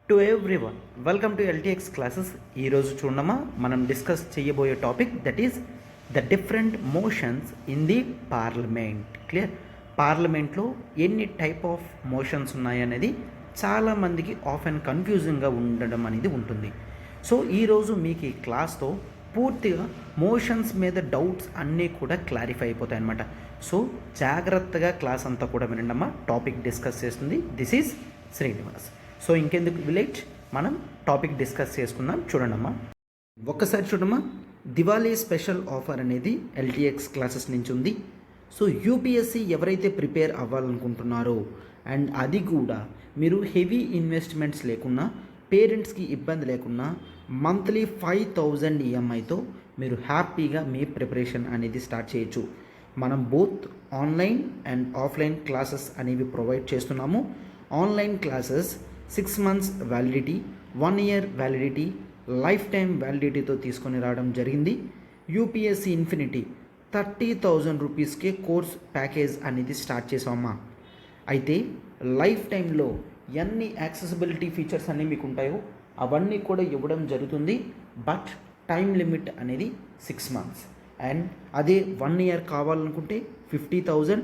To everyone welcome to LTX classes. ఈరోజు చూడమ్మా మనం డిస్కస్ చేయబోయే topic that is the different motions in the parliament. Clear? పార్లమెంట్లో ఎన్ని టైప్ ఆఫ్ మోషన్స్ ఉన్నాయనేది చాలామందికి ఆఫ్ అండ్ కన్ఫ్యూజింగ్గా ఉండడం అనేది ఉంటుంది. సో ఈరోజు మీకు ఈ క్లాస్తో పూర్తిగా మోషన్స్ మీద డౌట్స్ అన్నీ కూడా క్లారిఫై అయిపోతాయి అన్నమాట. సో జాగ్రత్తగా క్లాస్ అంతా కూడా వినండమ్మా. టాపిక్ డిస్కస్ చేస్తుంది దిస్ ఈజ్ శ్రీనివాస్. సో ఇంకెందుకు విలేజ్, మనం టాపిక్ డిస్కస్ చేసుకుందాం. చూడండమ్మా, ఒక్కసారి చూడమ్మా. దివాళీ స్పెషల్ ఆఫర్ అనేది ఎల్టీఎక్స్ క్లాసెస్ నుంచి ఉంది. సో యూపీఎస్సీ ఎవరైతే ప్రిపేర్ అవ్వాలనుకుంటున్నారో అండ్ అది కూడా మీరు హెవీ ఇన్వెస్ట్మెంట్స్ లేకున్నా, పేరెంట్స్కి ఇబ్బంది లేకున్నా, మంత్లీ 5,000 ఈఎంఐతో మీరు హ్యాపీగా మీ ప్రిపరేషన్ అనేది స్టార్ట్ చేయొచ్చు. మనం both online and offline classes అనేవి ప్రొవైడ్ చేస్తున్నాము. Online classes 6 months validity, 1 year validity, life time వ్యాలిడిటీతో తీసుకొని రావడం జరిగింది. యూపీఎస్సీ ఇన్ఫినిటీ 30,000 రూపీస్కే కోర్స్ ప్యాకేజ్ అనేది స్టార్ట్ చేసామమ్మా. అయితే లైఫ్ టైంలో ఎన్ని యాక్సెసిబిలిటీ ఫీచర్స్ అన్నీ మీకు ఉంటాయో అవన్నీ కూడా ఇవ్వడం జరుగుతుంది. బట్ టైం లిమిట్ అనేది 6 months. అండ్ అదే 1 year కావాలనుకుంటే 50,000,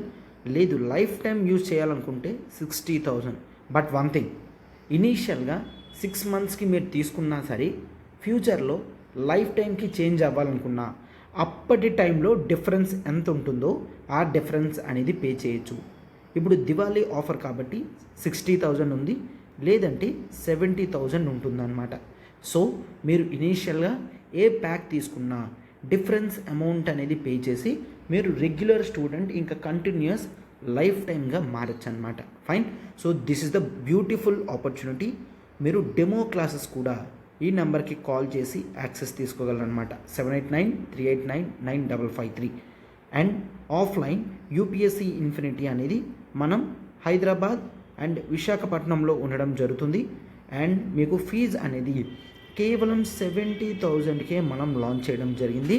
లేదు లైఫ్ టైం యూజ్ చేయాలనుకుంటే 60,000. బట్ వన్ థింగ్, ఇనీషియల్గా 6 monthsకి మీరు తీసుకున్నా సరే ఫ్యూచర్లో లైఫ్ టైంకి చేంజ్ అవ్వాలనుకున్నా అప్పటి టైంలో డిఫరెన్స్ ఎంత ఉంటుందో ఆ డిఫరెన్స్ అనేది పే చేయొచ్చు. ఇప్పుడు దివాళీ ఆఫర్ కాబట్టి 60,000 ఉంది, లేదంటే 70,000 ఉంటుందన్నమాట. సో మీరు ఇనీషియల్గా ఏ ప్యాక్ తీసుకున్నా డిఫరెన్స్ అమౌంట్ అనేది పే చేసి మీరు రెగ్యులర్ స్టూడెంట్ ఇంకా కంటిన్యూస్ లైఫ్ టైమ్గా మారచ్చు అనమాట. Fine. So this is the beautiful opportunity. మీరు డెమో క్లాసెస్ కూడా ఈ నెంబర్కి కాల్ చేసి యాక్సెస్ తీసుకోగలరనమాట. 7893899553. అండ్ ఆఫ్లైన్ యూపీఎస్సీ ఇన్ఫినిటీ అనేది మనం హైదరాబాద్ అండ్ విశాఖపట్నంలో ఉండడం జరుగుతుంది. అండ్ మీకు ఫీజు అనేది కేవలం 70,000కే మనం లాంచ్ చేయడం జరిగింది.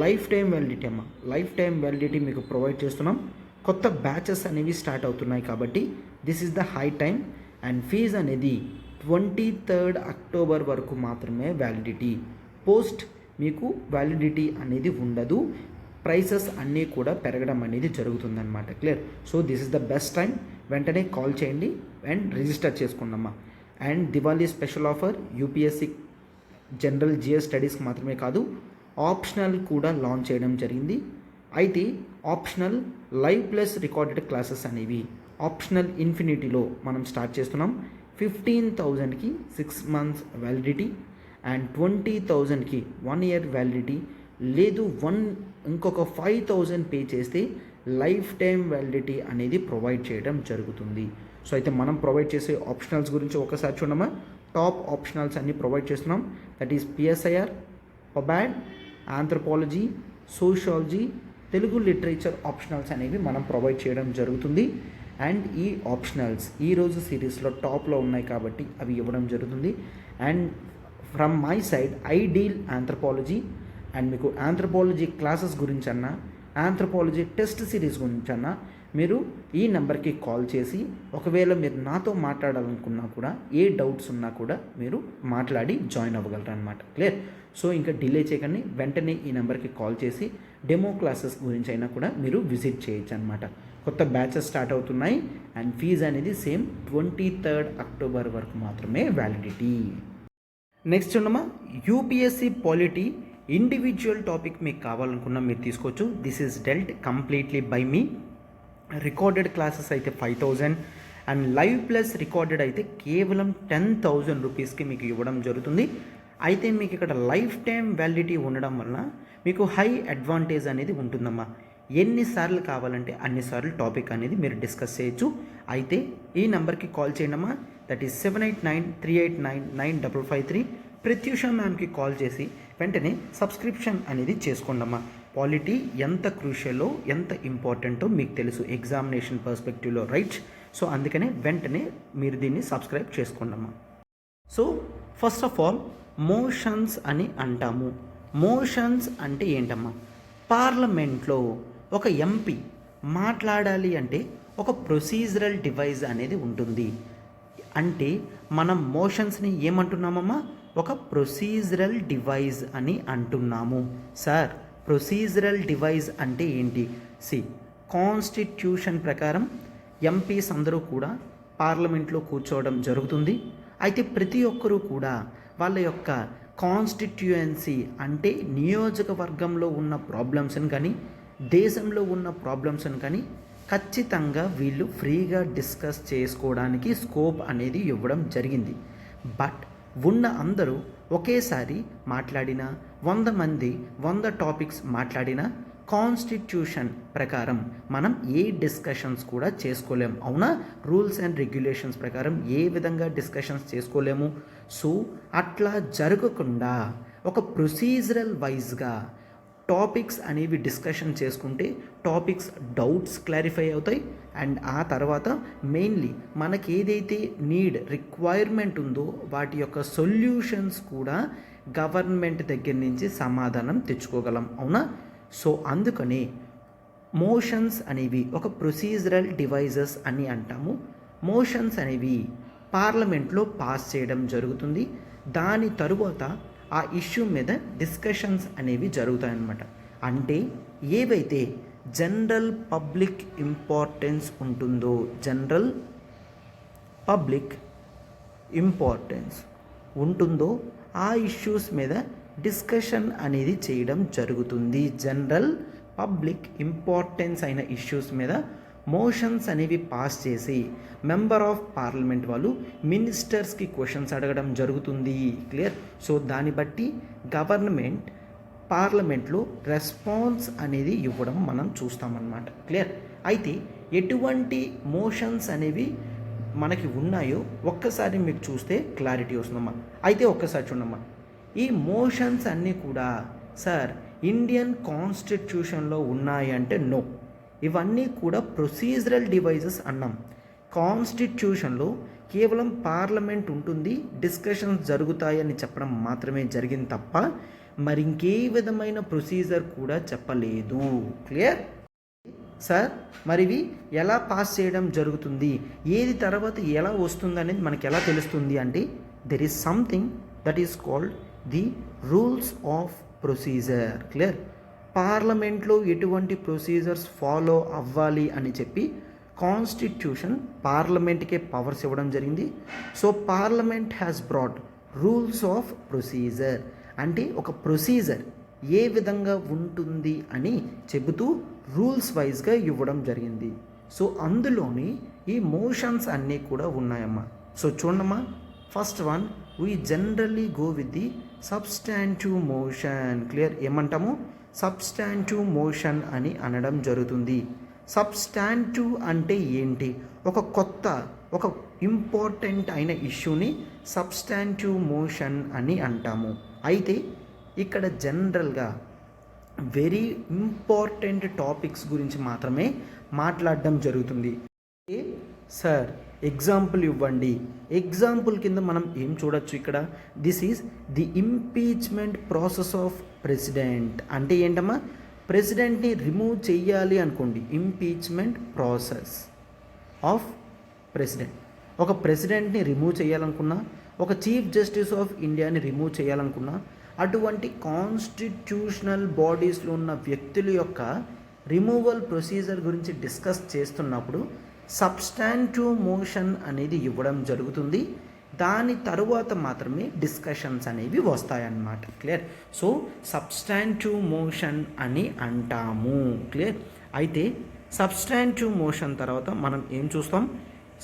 లైఫ్ టైం వ్యాలిడిటీ అమ్మ, లైఫ్ టైం వ్యాలిడిటీ మీకు ప్రొవైడ్ చేస్తున్నాం. కొత్త బ్యాచెస్ అనేవి స్టార్ట్ అవుతున్నాయి కాబట్టి this is the high time. And fees అనేది 23rd October వరకు మాత్రమే వ్యాలిడిటీ. పోస్ట్ మీకు వ్యాలిడిటీ అనేది ఉండదు. ప్రైసెస్ అన్నీ కూడా పెరగడం అనేది జరుగుతుందన్నమాట. Clear? So this is the best time. వెంటనే కాల్ చేయండి అండ్ రిజిస్టర్ చేసుకోండమ్మా. And Diwali special offer UPSC general GS స్టడీస్కి మాత్రమే కాదు, ఆప్షనల్ కూడా లాంచ్ చేయడం జరిగింది. అయితే optional live plus recorded classes అనేవి ఆప్షనల్ ఇన్ఫినిటీలో మనం స్టార్ట్ చేస్తున్నాం. 15,000కి 6 months వ్యాలిడిటీ అండ్ 20,000కి 1 year వ్యాలిడిటీ, లేదు ఇంకొక 5,000 పే చేస్తే లైఫ్ టైం వ్యాలిడిటీ అనేది ప్రొవైడ్ చేయడం జరుగుతుంది. సో అయితే మనం ప్రొవైడ్ చేసే ఆప్షనల్స్ గురించి ఒకసారి చూడమ్మా. టాప్ ఆప్షనల్స్ అన్నీ ప్రొవైడ్ చేస్తున్నాం. That is PSIR, pub ad, anthropology, sociology, Telugu literature optionals అనేవి మనం ప్రొవైడ్ చేయడం జరుగుతుంది. అండ్ ఈ ఆప్షనల్స్ ఈరోజు సిరీస్లో టాప్లో ఉన్నాయి కాబట్టి అవి ఇవ్వడం జరుగుతుంది. And from my side I deal anthropology. And మీకు ఆంథ్రోపాలజీ క్లాసెస్ గురించి అన్నా, ఆంథ్రోపాలజీ టెస్ట్ సిరీస్ గురించి అన్నా మీరు ఈ నెంబర్కి కాల్ చేసి ఒకవేళ మీరు నాతో మాట్లాడాలనుకున్నా కూడా, ఏ డౌట్స్ ఉన్నా కూడా మీరు మాట్లాడి జాయిన్ అవ్వగలరు అనమాట. క్లియర్? సో ఇంకా డిలే చేయకండి, వెంటనే ఈ నెంబర్కి కాల్ చేసి డెమో క్లాసెస్ గురించి అయినా కూడా మీరు విజిట్ చేయొచ్చు అనమాట. కొత్త బ్యాచెస్ స్టార్ట్ అవుతున్నాయి అండ్ ఫీజు అనేది సేమ్ 23rd October వరకు మాత్రమే వ్యాలిడిటీ. నెక్స్ట్ ఉండమ్మా, యూపీఎస్సీ పాలిటీ ఇండివిజువల్ టాపిక్ మీకు కావాలనుకున్నా మీరు తీసుకోవచ్చు. This is dwelt completely by me. Recorded classes అయితే 5,000 అండ్ లైవ్ ప్లస్ రికార్డెడ్ అయితే కేవలం 10,000 రూపీస్కి మీకు ఇవ్వడం జరుగుతుంది. అయితే మీకు ఇక్కడ లైఫ్ టైం వ్యాలిడిటీ ఉండడం వల్ల మీకు హై అడ్వాంటేజ్ అనేది ఉంటుందమ్మా. ఎన్నిసార్లు కావాలంటే అన్నిసార్లు టాపిక్ అనేది మీరు డిస్కస్ చేయొచ్చు. అయితే ఈ నెంబర్కి కాల్ చేయండమ్మా. That is 7893899553. ప్రత్యూష మ్యామ్కి కాల్ చేసి వెంటనే సబ్స్క్రిప్షన్ అనేది చేసుకోండమ్మా. పాలిటీ ఎంత క్రూషియలో, ఎంత ఇంపార్టెంటో మీకు తెలుసు ఎగ్జామినేషన్ పర్స్పెక్టివ్లో, రైట్? సో అందుకనే వెంటనే మీరు దీన్ని సబ్స్క్రైబ్ చేసుకోండమ్మా. So first of all motions అని అంటాము. మోషన్స్ అంటే ఏంటమ్మా? పార్లమెంట్లో ఒక ఎంపీ మాట్లాడాలి అంటే ఒక ప్రొసీజరల్ డివైస్ అనేది ఉంటుంది. అంటే మనం మోషన్స్ని ఏమంటున్నామమ్మా, ఒక ప్రొసీజరల్ డివైజ్ అని అంటున్నాము. సార్ ప్రొసీజరల్ డివైజ్ అంటే ఏంటి? కాన్స్టిట్యూషన్ ప్రకారం ఎంపీస్ అందరూ కూడా పార్లమెంట్లో కూర్చోవడం జరుగుతుంది. అయితే ప్రతి ఒక్కరూ కూడా వాళ్ళ యొక్క కాన్స్టిట్యుయెన్సీ అంటే నియోజకవర్గంలో ఉన్న ప్రాబ్లమ్స్ని కానీ దేశంలో ఉన్న ప్రాబ్లమ్స్ని కానీ ఖచ్చితంగా వీళ్ళు ఫ్రీగా డిస్కస్ చేసుకోవడానికి స్కోప్ అనేది ఇవ్వడం జరిగింది. బట్ ఉన్న అందరూ ఒకేసారి మాట్లాడిన 100 మంది 100 టాపిక్స్ మాట్లాడిన కాన్స్టిట్యూషన్ ప్రకారం మనం ఏ డిస్కషన్స్ కూడా చేసుకోలేము. అవునా? రూల్స్ అండ్ రెగ్యులేషన్స్ ప్రకారం ఏ విధంగా డిస్కషన్స్ చేసుకోలేము. సో అట్లా జరగకుండా ఒక ప్రొసీజరల్ వైజ్గా టాపిక్స్ అనేవి డిస్కషన్ చేసుకుంటే టాపిక్స్ డౌట్స్ క్లారిఫై అవుతాయి. అండ్ ఆ తర్వాత మెయిన్లీ మనకి ఏదైతే రిక్వైర్మెంట్ ఉందో వాటి యొక్క సొల్యూషన్స్ కూడా గవర్నమెంట్ దగ్గర నుంచి సమాధానం తెచ్చుకోగలం. అవునా? సో అందుకని మోషన్స్ అనేవి ఒక ప్రొసీజరల్ డివైజెస్ అని అంటాము. మోషన్స్ అనేవి పార్లమెంట్లో పాస్ చేయడం జరుగుతుంది. దాని తరువాత ఆ ఇష్యూ మీద డిస్కషన్స్ అనేవి జరుగుతాయన్నమాట. అంటే ఏవైతే జనరల్ పబ్లిక్ ఇంపార్టెన్స్ ఉంటుందో, జనరల్ పబ్లిక్ ఇంపార్టెన్స్ ఉంటుందో ఆ ఇష్యూస్ మీద డిస్కషన్ అనేది చేయడం జరుగుతుంది. జనరల్ పబ్లిక్ ఇంపార్టెన్స్ అయిన ఇష్యూస్ మీద మోషన్స్ అనేవి పాస్ చేసి మెంబర్ ఆఫ్ పార్లమెంట్ వాళ్ళు మినిస్టర్స్కి క్వశ్చన్స్ అడగడం జరుగుతుంది. క్లియర్? సో దాన్ని బట్టి గవర్నమెంట్ పార్లమెంట్లో రెస్పాన్స్ అనేది ఇవ్వడం మనం చూస్తామన్నమాట. క్లియర్? అయితే ఎటువంటి మోషన్స్ అనేవి మనకి ఉన్నాయో ఒక్కసారి మీకు చూస్తే క్లారిటీ వస్తుందమ్మా. అయితే ఒక్కసారి చూడమ్మా, ఈ మోషన్స్ అన్నీ కూడా సార్ ఇండియన్ కాన్స్టిట్యూషన్లో ఉన్నాయంటే నో. ఇవన్నీ కూడా ప్రొసీజరల్ డివైజెస్ అన్నాం. కాన్స్టిట్యూషన్లో కేవలం పార్లమెంట్ ఉంటుంది, డిస్కషన్స్ జరుగుతాయని చెప్పడం మాత్రమే జరిగింది తప్ప మరి ఇంకే విధమైన ప్రొసీజర్ కూడా చెప్పలేదు. Clear sir? మరి ఇవి ఎలా పాస్ చేయడం జరుగుతుంది, ఏది తర్వాత ఎలా వస్తుంది అనేది మనకి ఎలా తెలుస్తుంది అంటే there is something that is called the rules of procedure. Clear? పార్లమెంట్లో ఎటువంటి ప్రొసీజర్స్ ఫాలో అవ్వాలి అని చెప్పి కాన్స్టిట్యూషన్ పార్లమెంట్కే పవర్స్ ఇవ్వడం జరిగింది. So parliament has brought rules of procedure అంటే ఒక ప్రొసీజర్ ఏ విధంగా ఉంటుంది అని చెబుతూ రూల్స్ వైజ్గా ఇవ్వడం జరిగింది. సో అందులోని ఈ మోషన్స్ అన్నీ కూడా ఉన్నాయమ్మా. సో చూడమ్మా, first one we generally go with the substantive motion. Clear? ఏమంటాము? సబ్స్టాంటివ్ మోషన్ అని అనడం జరుగుతుంది. సబ్స్టాంటివ్ అంటే ఏంటి? ఒక ఇంపార్టెంట్ అయిన ఇష్యూని సబ్స్టాంటివ్ మోషన్ అని అంటాము. అయితే ఇక్కడ జనరల్గా వెరీ ఇంపార్టెంట్ టాపిక్స్ గురించి మాత్రమే మాట్లాడడం జరుగుతుంది. సార్ ఎగ్జాంపుల్ ఇవ్వండి. ఎగ్జాంపుల్ కింద మనం ఏం చూడొచ్చు ఇక్కడ? This is the impeachment process of president. అంటే ఏంటమ్మా? ప్రెసిడెంట్ని రిమూవ్ చేయాలి అనుకోండి, ఇంపీచ్మెంట్ ప్రాసెస్ ఆఫ్ ప్రెసిడెంట్. ఒక ప్రెసిడెంట్ని రిమూవ్ చేయాలనుకున్నా, ఒక చీఫ్ జస్టిస్ ఆఫ్ ఇండియాని రిమూవ్ చేయాలనుకున్నా, అటువంటి కాన్స్టిట్యూషనల్ బాడీస్లో ఉన్న వ్యక్తుల యొక్క రిమూవల్ ప్రొసీజర్ గురించి డిస్కస్ చేస్తున్నప్పుడు సబ్స్టాంటివ్ మోషన్ అనేది ఇవ్వడం జరుగుతుంది. దాని తరువాత మాత్రమే డిస్కషన్స్ అనేవి వస్తాయన్నమాట. క్లియర్? సో సబ్స్టాంటివ్ మోషన్ అని అంటాము. క్లియర్? అయితే సబ్స్టాంటివ్ మోషన్ తర్వాత మనం ఏం చూస్తాం?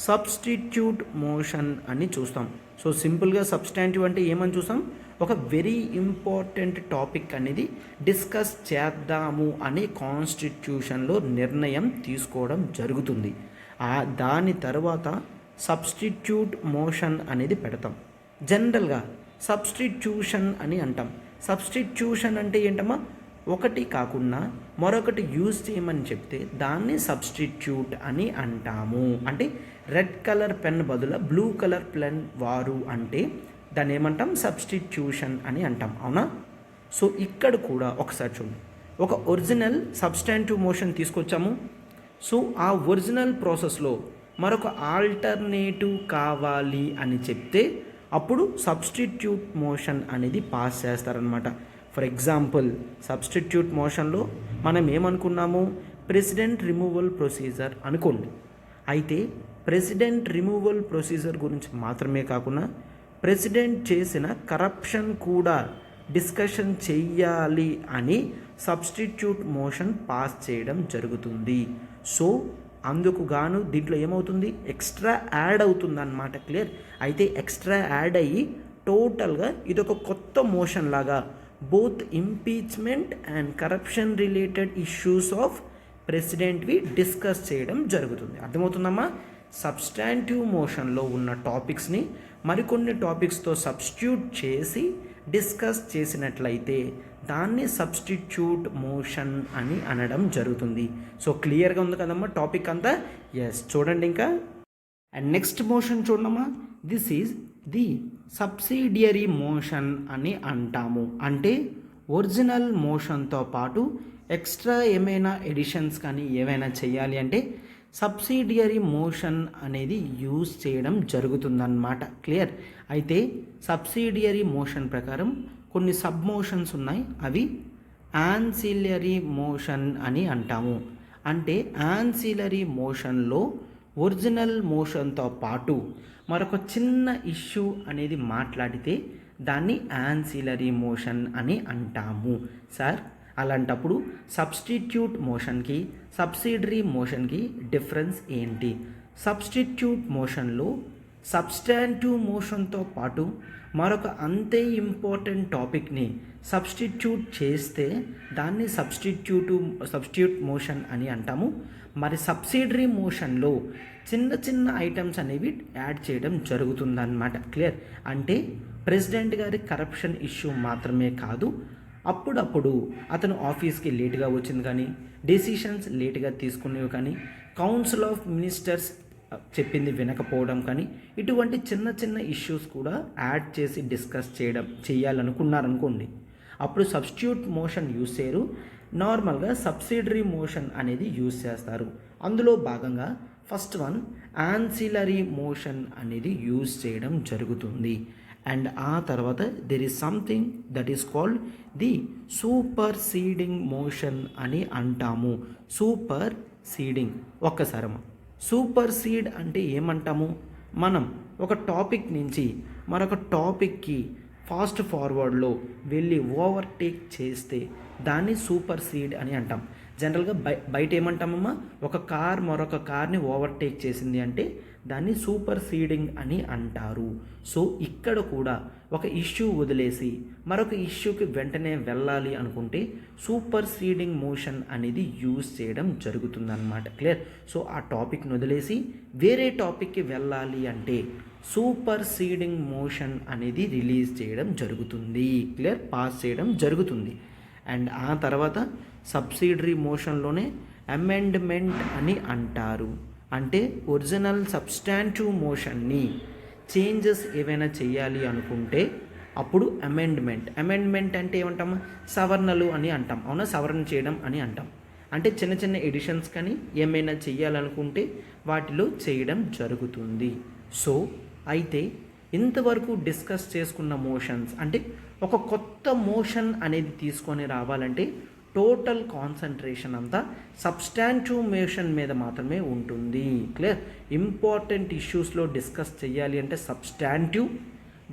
సబ్స్టిట్యూట్ మోషన్ అని చూస్తాం. సో సింపుల్గా సబ్స్టాంటివ్ అంటే ఏమని చూస్తాం? ఒక వెరీ ఇంపార్టెంట్ టాపిక్ అనేది డిస్కస్ చేద్దాము అని కాన్స్టిట్యూషన్లో నిర్ణయం తీసుకోవడం జరుగుతుంది. దాని తర్వాత సబ్స్టిట్యూట్ మోషన్ అనేది పెడతాం. జనరల్గా సబ్స్టిట్యూషన్ అని అంటాం. సబ్స్టిట్యూషన్ అంటే ఏంటమ్మా? ఒకటి కాకుండా మరొకటి యూజ్ చేయమని చెప్తే దాన్ని సబ్స్టిట్యూట్ అని అంటాము. అంటే రెడ్ కలర్ పెన్ బదులు బ్లూ కలర్ పెన్ వారు అంటే దాన్ని ఏమంటాం? సబ్స్టిట్యూషన్ అని అంటాం. అవునా? సో ఇక్కడ కూడా ఒకసారి చూడండి, ఒక ఒరిజినల్ సబ్స్టాంటివ్ మోషన్ తీసుకొచ్చాము. సో ఆ ఒరిజినల్ ప్రాసెస్లో మరొక ఆల్టర్నేటివ్ కావాలి అని చెప్తే అప్పుడు సబ్స్టిట్యూట్ మోషన్ అనేది పాస్ చేస్తారనమాట. ఫర్ ఎగ్జాంపుల్ సబ్స్టిట్యూట్ మోషన్లో మనం ఏమనుకున్నాము, ప్రెసిడెంట్ రిమూవల్ ప్రొసీజర్ అనుకోండి. అయితే ప్రెసిడెంట్ రిమూవల్ ప్రొసీజర్ గురించి మాత్రమే కాకుండా ప్రెసిడెంట్ చేసిన కరప్షన్ కూడా డిస్కషన్ చెయ్యాలి అని సబ్స్టిట్యూట్ మోషన్ పాస్ చేయడం జరుగుతుంది. సో అందుకు గాను దీంట్లో ఏమవుతుంది, ఎక్స్ట్రా యాడ్ అవుతుంది అన్నమాట. క్లియర్. అయితే ఎక్స్ట్రా యాడ్ అయ్యి టోటల్గా ఇదొక కొత్త మోషన్ లాగా both impeachment and corruption related issues of ప్రెసిడెంట్వి డిస్కస్ చేయడం జరుగుతుంది. అర్థమవుతుందమ్మా? సబ్స్టాంటివ్ మోషన్లో ఉన్న టాపిక్స్ని మరికొన్ని టాపిక్స్తో సబ్స్టిట్యూట్ చేసి డిస్కస్ చేసినట్లయితే దాన్ని సబ్స్టిట్యూట్ మోషన్ అని అనడం జరుగుతుంది. సో క్లియర్గా ఉంది కదమ్మా టాపిక్ అంతా? ఎస్. చూడండి ఇంకా. అండ్ నెక్స్ట్ మోషన్ చూడమ్మా. This is the subsidiary motion అని అంటాము. అంటే ఒరిజినల్ మోషన్తో పాటు ఎక్స్ట్రా ఏమైనా ఎడిషన్స్ కానీ ఏమైనా చేయాలి అంటే సబ్సిడియరీ మోషన్ అనేది యూజ్ చేయడం జరుగుతుందన్నమాట. క్లియర్. అయితే సబ్సిడియరీ మోషన్ ప్రకారం కొన్ని సబ్ మోషన్స్ ఉన్నాయి. అవి యాన్సిలరీ మోషన్ అని అంటాము. అంటే యాన్సిలరీ మోషన్లో ఒరిజినల్ మోషన్తో పాటు మరొక చిన్న ఇష్యూ అనేది మాట్లాడితే దాన్ని యాన్సిలరీ మోషన్ అని అంటాము. సార్ అలాంటప్పుడు సబ్స్టిట్యూట్ మోషన్కి సబ్సిడరీ మోషన్కి డిఫరెన్స్ ఏంటి? సబ్స్టిట్యూట్ మోషన్లో సబ్స్టాంటివ్ మోషన్తో పాటు మరొక అంతే ఇంపార్టెంట్ టాపిక్ని సబ్స్టిట్యూట్ చేస్తే దాన్ని సబ్స్టిట్యూట్ మోషన్ అని అంటాము. మరి సబ్సిడరీ మోషన్లో చిన్న చిన్న ఐటమ్స్ అనేవి యాడ్ చేయడం జరుగుతుందన్నమాట. క్లియర్. అంటే ప్రెసిడెంట్ గారి కరప్షన్ ఇష్యూ మాత్రమే కాదు, అప్పుడప్పుడు అతను ఆఫీస్కి లేటుగా వచ్చింది కానీ, డెసిషన్స్ లేటుగా తీసుకునేవి కానీ, కౌన్సిల్ ఆఫ్ మినిస్టర్స్ చెప్పింది వినకపోవడం కానీ, ఇటువంటి చిన్న చిన్న ఇష్యూస్ కూడా యాడ్ చేసి డిస్కస్ చేయాలనుకున్నారనుకోండి, అప్పుడు సబ్స్టిట్యూట్ మోషన్ యూస్ చేయరు. నార్మల్గా సబ్సిడరీ మోషన్ అనేది యూస్ చేస్తారు. అందులో భాగంగా ఫస్ట్ వన్ యాన్సిలరీ మోషన్ అనేది యూస్ చేయడం జరుగుతుంది. అండ్ ఆ తర్వాత there is something that is called the superseding motion అని అంటాము. సూపర్ సీడింగ్ ఒక్కసారమ్మా. సూపర్ సీడ్ అంటే ఏమంటాము? మనం ఒక టాపిక్ నుంచి మరొక టాపిక్కి ఫాస్ట్ ఫార్వర్డ్లో వెళ్ళి ఓవర్టేక్ చేస్తే దాన్ని సూపర్ సీడ్ అని అంటాం. జనరల్గా బయట ఏమంటామమ్మా, ఒక కార్ మరొక కార్ని ఓవర్టేక్ చేసింది అంటే దాన్ని సూపర్ సీడింగ్ అని అంటారు. సో ఇక్కడ కూడా ఒక ఇష్యూ వదిలేసి మరొక ఇష్యూకి వెంటనే వెళ్ళాలి అనుకుంటే సూపర్ సీడింగ్ మోషన్ అనేది యూజ్ చేయడం జరుగుతుందన్నమాట. క్లియర్. సో ఆ టాపిక్ని వదిలేసి వేరే టాపిక్కి వెళ్ళాలి అంటే సూపర్ సీడింగ్ మోషన్ అనేది రిలీజ్ చేయడం జరుగుతుంది. క్లియర్. పాస్ చేయడం జరుగుతుంది. అండ్ ఆ తర్వాత సబ్సిడరీ మోషన్లోనే అమెండ్మెంట్ అని అంటారు. అంటే ఒరిజినల్ సబ్స్టాంటివ్ మోషన్ని చేంజెస్ ఏవైనా చేయాలి అనుకుంటే అప్పుడు అమెండ్మెంట్ అంటే ఏమంటాము? సవరణలు అని అంటాం. అవునా? సవరణ చేయడం అని అంటాం. అంటే చిన్న చిన్న ఎడిషన్స్ కానీ ఏమైనా చేయాలనుకుంటే వాటిలో చేయడం జరుగుతుంది. సో అయితే ఇంతవరకు డిస్కస్ చేసుకున్న మోషన్స్ అంటే ఒక కొత్త మోషన్ అనేది తీసుకొని రావాలంటే టోటల్ కాన్సన్ట్రేషన్ అంతా సబ్స్టాంటివ్ మోషన్ మీద మాత్రమే ఉంటుంది. క్లియర్. ఇంపార్టెంట్ ఇష్యూస్లో డిస్కస్ చేయాలి అంటే సబ్స్టాంటివ్,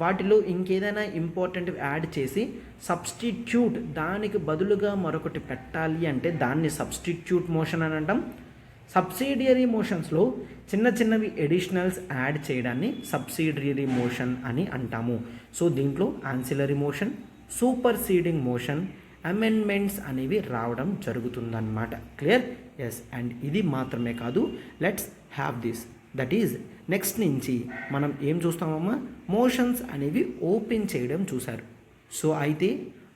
వాటిలో ఇంకేదైనా ఇంపార్టెంట్ యాడ్ చేసి సబ్స్టిట్యూట్ దానికి బదులుగా మరొకటి పెట్టాలి అంటే దాన్ని సబ్స్టిట్యూట్ మోషన్ అని అంటాం. సబ్సిడియరీ మోషన్స్లో చిన్న చిన్నవి ఎడిషనల్స్ యాడ్ చేయడాన్ని సబ్సిడియరీ మోషన్ అని అంటాము. సో దీంట్లో ancillary motion, super seeding motion, amendments అనేవి రావడం జరుగుతుందన్నమాట. క్లియర్. ఎస్. అండ్ ఇది మాత్రమే కాదు, let's have this. That is next నుంచి మనం ఏం చూస్తామమ్మా, మోషన్స్ అనేవి ఓపెన్ చేయడం చూశారు. సో అయితే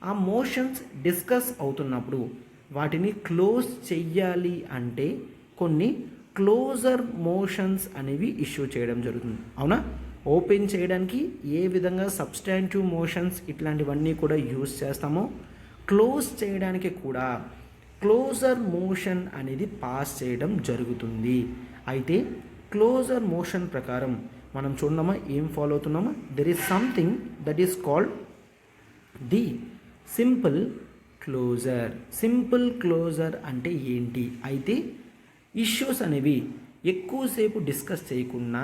ఆ మోషన్స్ డిస్కస్ అవుతున్నప్పుడు వాటిని క్లోజ్ చెయ్యాలి అంటే కొన్ని క్లోజర్ మోషన్స్ అనేవి ఇష్యూ చేయడం జరుగుతుంది. అవునా? ఓపెన్ చేయడానికి ఏ విధంగా సబ్స్టాంటివ్ మోషన్స్ ఇట్లాంటివన్నీ కూడా యూజ్ చేస్తామో క్లోజ్ చేయడానికి కూడా క్లోజర్ మోషన్ అనేది పాస్ చేయడం జరుగుతుంది. అయితే క్లోజర్ మోషన్ ప్రకారం మనం చూడమా ఏం ఫాలో అవుతున్నామా, there is something that is called the simple closure. Simple closure అంటే ఏంటి? అయితే ఇష్యూస్ అనేవి ఎక్కువసేపు డిస్కస్ చేయకుండా,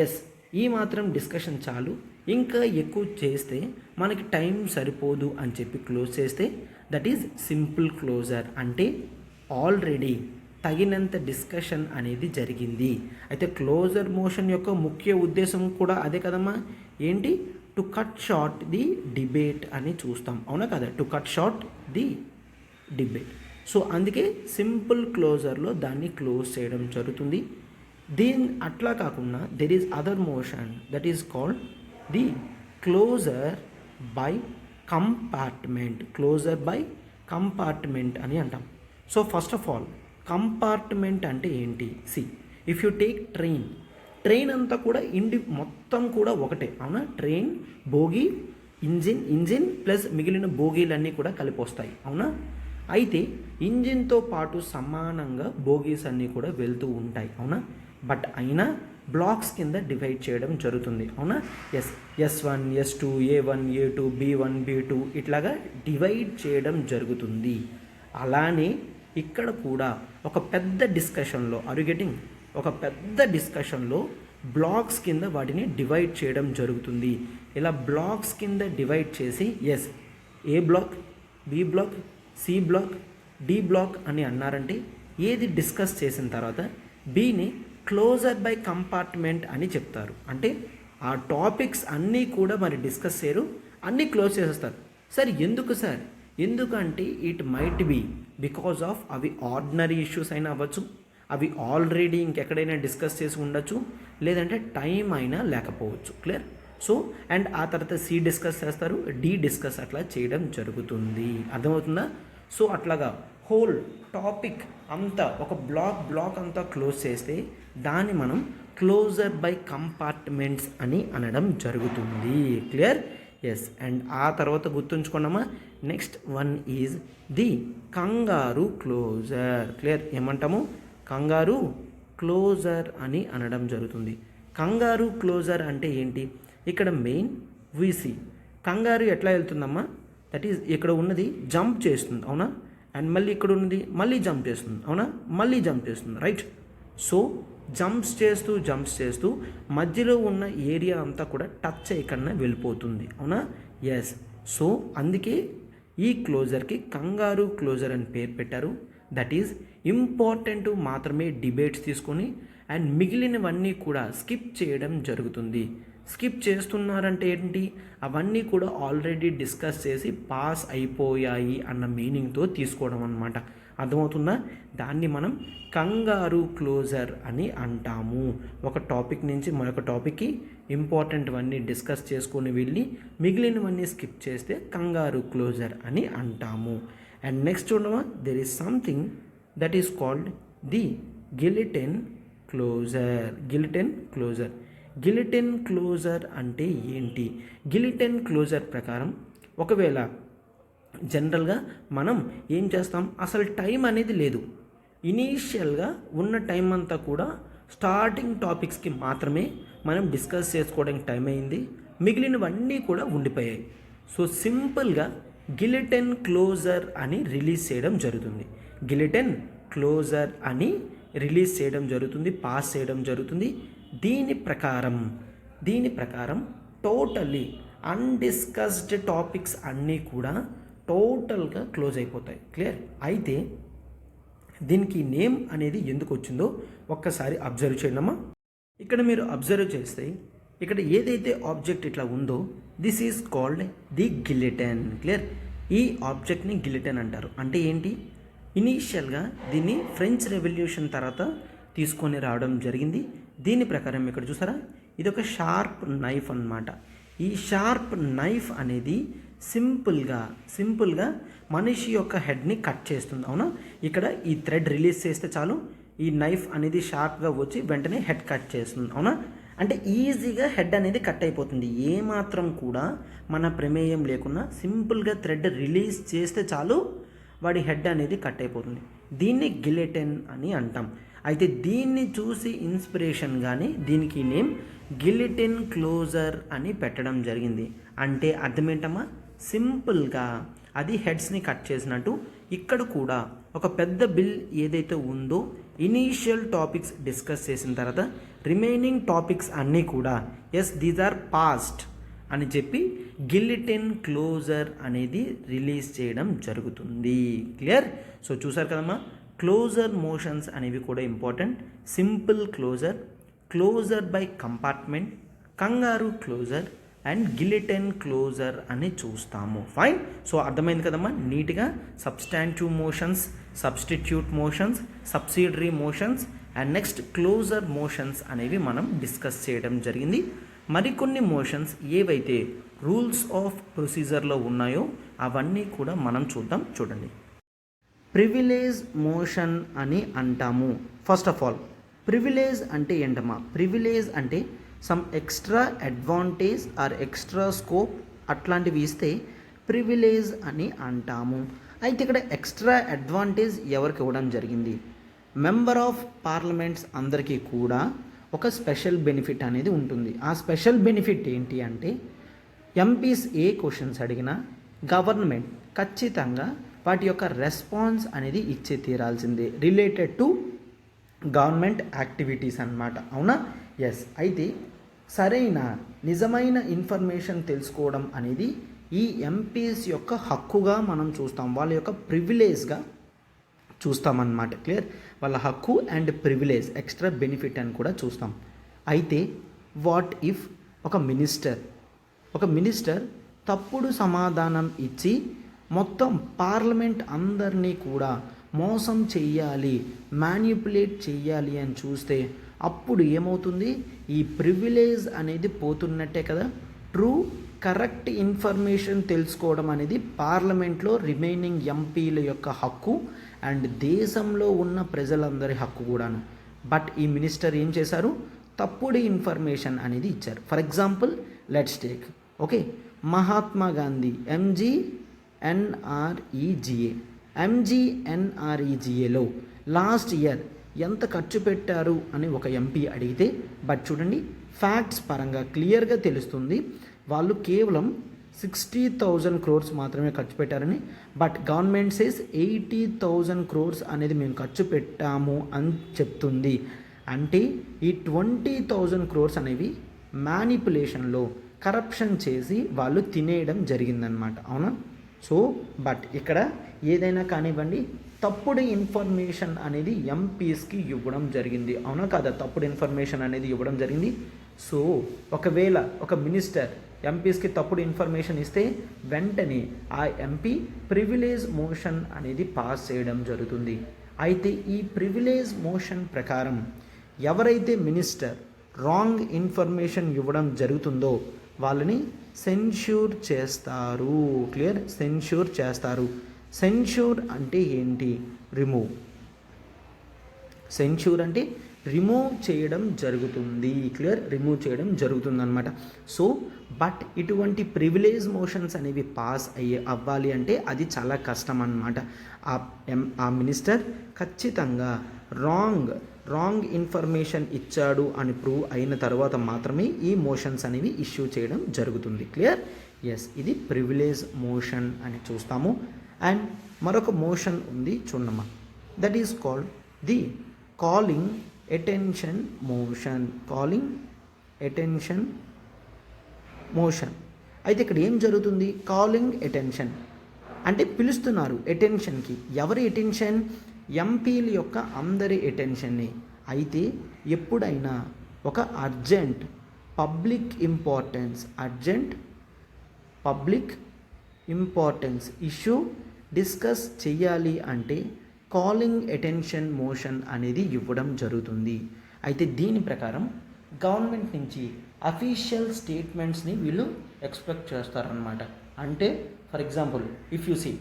ఎస్ ఈ మాత్రం డిస్కషన్ చాలు, ఇంకా ఎక్కువ చేస్తే మనకి టైం సరిపోదు అని చెప్పి క్లోజ్ చేస్తే దట్ ఈజ్ సింపుల్ క్లోజర్. అంటే ఆల్రెడీ తగినంత డిస్కషన్ అనేది జరిగింది. అయితే క్లోజర్ మోషన్ యొక్క ముఖ్య ఉద్దేశం కూడా అదే కదమ్మా, ఏంటి? To cut short the debate అని చూస్తాం, అవునా కదా? To cut short the debate. So అందుకే సింపుల్ క్లోజర్లో దాన్ని క్లోజ్ చేయడం జరుగుతుంది. అట్లా కాకుండా there is other motion that is called the closure by compartment. Closure by compartment అని అంటాం. So first of all compartment అంటే ఏంటి? ఇఫ్ యూ టేక్ ట్రైన్ అంతా కూడా మొత్తం కూడా ఒకటే, అవునా? ట్రైన్ బోగి, ఇంజిన్ ప్లస్ మిగిలిన బోగీలన్నీ కూడా కలిపి వస్తాయి, అవునా? అయితే ఇంజిన్తో పాటు సమానంగా బోగీస్ అన్నీ కూడా వెళ్తూ ఉంటాయి, అవునా? బట్ అయినా బ్లాక్స్ కింద డివైడ్ చేయడం జరుగుతుంది, అవునా? S1, S2, A1, A2, B1, B2 ఇట్లాగా డివైడ్ చేయడం జరుగుతుంది. అలానే ఇక్కడ కూడా ఒక పెద్ద డిస్కషన్లో ఒక పెద్ద డిస్కషన్లో బ్లాక్స్ కింద వాటిని డివైడ్ చేయడం జరుగుతుంది. ఇలా బ్లాక్స్ కింద డివైడ్ చేసి A block, B block, C block, D block అని అన్నారంటే ఏది డిస్కస్ చేసిన తర్వాత బిని క్లోజర్ బై కంపార్ట్మెంట్ అని చెప్తారు. అంటే ఆ టాపిక్స్ అన్నీ కూడా మరి డిస్కస్ చేయరు, అన్నీ క్లోజ్ చేసేస్తారు. సార్ ఎందుకు సార్? ఎందుకంటే it might be because of అవి ఆర్డినరీ ఇష్యూస్ అయినా అవ్వచ్చు, అవి ఆల్రెడీ ఇంకెక్కడైనా డిస్కస్ చేసి ఉండొచ్చు, లేదంటే టైం అయినా లేకపోవచ్చు. క్లియర్? సో అండ్ ఆ తర్వాత సి డిస్కస్ చేస్తారు, డి డిస్కస్ అట్లా చేయడం జరుగుతుంది. అర్థమవుతుందా? సో అట్లాగా హోల్ టాపిక్ అంతా ఒక బ్లాక్ అంతా క్లోజ్ చేస్తే దాన్ని మనం క్లోజర్ బై కంపార్ట్మెంట్స్ అని అనడం జరుగుతుంది. క్లియర్? అండ్ ఆ తర్వాత గుర్తుంచుకున్నామా, నెక్స్ట్ వన్ ఈజ్ ది కంగారు క్లోజర్. క్లియర్? ఏమంటాము? కంగారు క్లోజర్ అని అనడం జరుగుతుంది. కంగారు క్లోజర్ అంటే ఏంటి? ఇక్కడ మెయిన్ వీసీ కంగారు ఎట్లా వెళ్తుందమ్మా, దట్ ఈజ్ ఇక్కడ ఉన్నది జంప్ చేస్తుంది, అవునా? అండ్ మళ్ళీ ఇక్కడ ఉన్నది మళ్ళీ జంప్ చేస్తుంది, అవునా? మళ్ళీ జంప్ చేస్తుంది, రైట్? సో జంప్స్ చేస్తూ మధ్యలో ఉన్న ఏరియా అంతా కూడా టచ్ చేయకుండా వెళ్ళిపోతుంది, అవునా? సో అందుకే ఈ క్లోజర్కి కంగారు క్లోజర్ అని పేరు పెట్టారు. దట్ ఈజ్ ఇంపార్టెంట్ మాత్రమే డిబేట్స్ తీసుకొని అండ్ మిగిలినవన్నీ కూడా స్కిప్ చేయడం జరుగుతుంది. స్కిప్ చేస్తున్నారంటే ఏంటి? అవన్నీ కూడా ఆల్రెడీ డిస్కస్ చేసి పాస్ అయిపోయాయి అన్న మీనింగ్తో తీసుకోవడం అన్నమాట. అర్థమవుతుందా? దాన్ని మనం కంగారు క్లోజర్ అని అంటాము. ఒక టాపిక్ నుంచి మరొక టాపిక్కి ఇంపార్టెంట్వన్నీ డిస్కస్ చేసుకొని వెళ్ళి మిగిలినవన్నీ స్కిప్ చేస్తే కంగారు క్లోజర్ అని అంటాము. అండ్ నెక్స్ట్ చూడమా, there is something that is called the guillotine closure. Guillotine closure అంటే ఏంటి? గిలిటిన్ క్లోజర్ ప్రకారం ఒకవేళ జనరల్గా మనం ఏం చేస్తాం, అసలు టైం అనేది లేదు, ఇనీషియల్గా ఉన్న టైం అంతా కూడా స్టార్టింగ్ టాపిక్స్కి మాత్రమే మనం డిస్కస్ చేసుకోవడానికి టైం అయింది, మిగిలినవన్నీ కూడా ఉండిపోయాయి. సో సింపుల్గా గిలిటిన్ క్లోజర్ అని రిలీజ్ చేయడం జరుగుతుంది. గిలిటిన్ క్లోజర్ అని రిలీజ్ చేయడం జరుగుతుంది, పాస్ చేయడం జరుగుతుంది. దీని ప్రకారం టోటల్లీ అన్డిస్కస్డ్ టాపిక్స్ అన్నీ కూడా టోటల్గా క్లోజ్ అయిపోతాయి. క్లియర్? అయితే దీనికి నేమ్ అనేది ఎందుకు వచ్చిందో ఒక్కసారి అబ్జర్వ్ చేయండమ్మా. ఇక్కడ మీరు అబ్జర్వ్ చేస్తే ఇక్కడ ఏదైతే ఆబ్జెక్ట్ ఇట్లా ఉందో this is called the guillotine. Clear? ఈ ఆబ్జెక్ట్ని గిలిటిన్ అంటారు. అంటే ఏంటి? ఇనీషియల్గా దీన్ని ఫ్రెంచ్ రెవల్యూషన్ తర్వాత తీసుకొని రావడం జరిగింది. దీని ప్రకారం ఇక్కడ చూసారా, ఇది ఒక షార్ప్ నైఫ్ అన్నమాట. ఈ షార్ప్ నైఫ్ అనేది సింపుల్గా మనిషి యొక్క హెడ్ని కట్ చేస్తుంది, అవునా? ఇక్కడ ఈ థ్రెడ్ రిలీజ్ చేస్తే చాలు ఈ నైఫ్ అనేది షార్ప్గా వచ్చి వెంటనే హెడ్ కట్ చేస్తుంది, అవునా? అంటే ఈజీగా హెడ్ అనేది కట్ అయిపోతుంది. ఏమాత్రం కూడా మన ప్రమేయం లేకుండా సింపుల్గా థ్రెడ్ రిలీజ్ చేస్తే చాలు వాడి హెడ్ అనేది కట్ అయిపోతుంది. దీన్ని గిలిటిన్ అని అంటాం. అయితే దీన్ని చూసి ఇన్స్పిరేషన్గానే దీనికి నేమ్ గిలిటిన్ క్లోజర్ అని పెట్టడం జరిగింది. అంటే అర్థం ఏంటమ్మా, సింపుల్గా అది హెడ్స్ని కట్ చేసినట్టు ఇక్కడ కూడా ఒక పెద్ద బిల్ ఏదైతే ఉందో ఇనీషియల్ టాపిక్స్ డిస్కస్ చేసిన తర్వాత రిమైనింగ్ టాపిక్స్ అన్నీ కూడా ఎస్ దీస్ ఆర్ పాస్ట్ అని చెప్పి గిలిటిన్ క్లోజర్ అనేది రిలీజ్ చేయడం జరుగుతుంది. క్లియర్? సో చూసారు కదమ్మా, క్లోజర్ మోషన్స్ అనేవి కూడా important. Simple closure, closure by compartment, kangaroo closure and guillotine closure అని చూస్తాము. ఫైన్. సో అర్థమైంది కదమ్మా నీట్గా. Substantive motions, substitute motions, subsidiary motions and next closure motions అనేవి మనం డిస్కస్ చేయడం జరిగింది. మరికొన్ని మోషన్స్ ఏవైతే రూల్స్ ఆఫ్ ప్రొసీజర్లో ఉన్నాయో అవన్నీ కూడా మనం చూద్దాం. చూడండి, ప్రివిలేజ్ మోషన్ అని అంటాము. ఫస్ట్ ఆఫ్ ఆల్ ప్రివిలేజ్ అంటే ఏంటమ్మా? ప్రివిలేజ్ అంటే some extra advantage are extra scope అట్లాంటివి ఇస్తే ప్రివిలేజ్ అని అంటాము. అయితే ఇక్కడ ఎక్స్ట్రా అడ్వాంటేజ్ ఎవరికి ఇవ్వడం జరిగింది? మెంబర్ ఆఫ్ పార్లమెంట్స్ అందరికీ కూడా ఒక స్పెషల్ బెనిఫిట్ అనేది ఉంటుంది. ఆ స్పెషల్ బెనిఫిట్ ఏంటి అంటే ఎంపీస్ ఏ క్వశ్చన్స్ అడిగినా గవర్నమెంట్ ఖచ్చితంగా వాటి యొక్క రెస్పాన్స్ అనేది ఇచ్చే తీరాల్సిందే, రిలేటెడ్ టు గవర్నమెంట్ యాక్టివిటీస్ అన్నమాట. అవునా? ఎస్. అయితే సరైన నిజమైన ఇన్ఫర్మేషన్ తెలుసుకోవడం అనేది ఈ ఎంపీస్ యొక్క హక్కుగా మనం చూస్తాం, వాళ్ళ యొక్క ప్రివిలేజ్గా చూస్తామన్నమాట. క్లియర్? వాళ్ళ హక్కు అండ్ ప్రివిలేజ్, ఎక్స్ట్రా బెనిఫిట్ అని కూడా చూస్తాం. అయితే వాట్ ఇఫ్ ఒక మినిస్టర్ తప్పుడు సమాధానం ఇచ్చి మొత్తం పార్లమెంట్ అందరినీ కూడా మోసం చెయ్యాలి, మ్యానిపులేట్ చెయ్యాలి అని చూస్తే అప్పుడు ఏమవుతుంది? ఈ ప్రివిలేజ్ అనేది పోతున్నట్టే కదా. ట్రూ కరెక్ట్ ఇన్ఫర్మేషన్ తెలుసుకోవడం అనేది పార్లమెంట్లో రిమైనింగ్ ఎంపీల యొక్క హక్కు అండ్ దేశంలో ఉన్న ప్రజలందరి హక్కు కూడాను. బట్ ఈ మినిస్టర్ ఏం చేశారు? తప్పుడు ఇన్ఫర్మేషన్ అనేది ఇచ్చారు. For example let's take okay Mahatma Gandhi ఎంజీఎన్ఆర్ఈజీఏలో లాస్ట్ ఇయర్ ఎంత ఖర్చు పెట్టారు అని ఒక ఎంపీ అడిగితే, బట్ చూడండి ఫ్యాక్ట్స్ పరంగా క్లియర్గా తెలుస్తుంది వాళ్ళు కేవలం 60,000 crores మాత్రమే ఖర్చు పెట్టారని. బట్ గవర్నమెంట్ సేస్ 80,000 crores అనేది మేము ఖర్చు పెట్టాము అని చెప్తుంది. అంటే ఈ 20,000 crores అనేవి మ్యానిపులేషన్లో కరప్షన్ చేసి వాళ్ళు తినేయడం జరిగిందనమాట. అవునా? సో బట్ ఇక్కడ ఏదైనా కానివ్వండి తప్పుడు ఇన్ఫర్మేషన్ అనేది ఎంపీస్కి ఇవ్వడం జరిగింది. అవునా కాదా? తప్పుడు ఇన్ఫర్మేషన్ అనేది ఇవ్వడం జరిగింది. సో ఒకవేళ ఒక మినిస్టర్ ఎంపీస్కి తప్పుడు ఇన్ఫర్మేషన్ ఇస్తే వెంటనే ఆ ఎంపీ ప్రివిలేజ్ మోషన్ అనేది పాస్ చేయడం జరుగుతుంది. అయితే ఈ ప్రివిలేజ్ మోషన్ ప్రకారం ఎవరైతే మినిస్టర్ రాంగ్ ఇన్ఫర్మేషన్ ఇవ్వడం జరుగుతుందో వాళ్ళని సెన్ష్యూర్ చేస్తారు. క్లియర్? సెన్ష్యూర్ చేస్తారు. సెన్ష్యూర్ అంటే ఏంటి? రిమూవ్. సెన్ష్యూర్ అంటే రిమూవ్ చేయడం జరుగుతుంది. క్లియర్? రిమూవ్ చేయడం జరుగుతుంది అనమాట. సో బట్ ఇటువంటి ప్రివిలేజ్ మోషన్స్ అనేవి పాస్ అవ్వాలి అంటే అది చాలా కష్టం అన్నమాట. ఆ మినిస్టర్ ఖచ్చితంగా రాంగ్ ఇన్ఫర్మేషన్ ఇచ్చాడు అని ప్రూవ్ అయిన తర్వాత మాత్రమే ఈ మోషన్స్ అనేవి ఇష్యూ చేయడం జరుగుతుంది. క్లియర్? ఎస్, ఇది ప్రివిలేజ్ మోషన్ అని చూస్తాము. అండ్ మరొక మోషన్ ఉంది చూడమ్మా, that is called the calling attention motion. అయితే ఇక్కడ ఏం జరుగుతుంది? కాలింగ్ అటెన్షన్ అంటే పిలుస్తున్నారు అటెన్షన్కి. ఎవరి అటెన్షన్? ఎంపీల యొక్క అందరి అటెన్షన్ని. అయితే ఎప్పుడైనా ఒక urgent public importance issue discuss చేయాలి అంటే కాలింగ్ అటెన్షన్ మోషన్ అనేది ఇవ్వడం జరుగుతుంది. అయితే దీని ప్రకారం గవర్నమెంట్ నుంచి అఫీషియల్ స్టేట్మెంట్స్ని వీళ్ళు ఎక్స్పెక్ట్ చేస్తారనమాట. అంటే for example if you see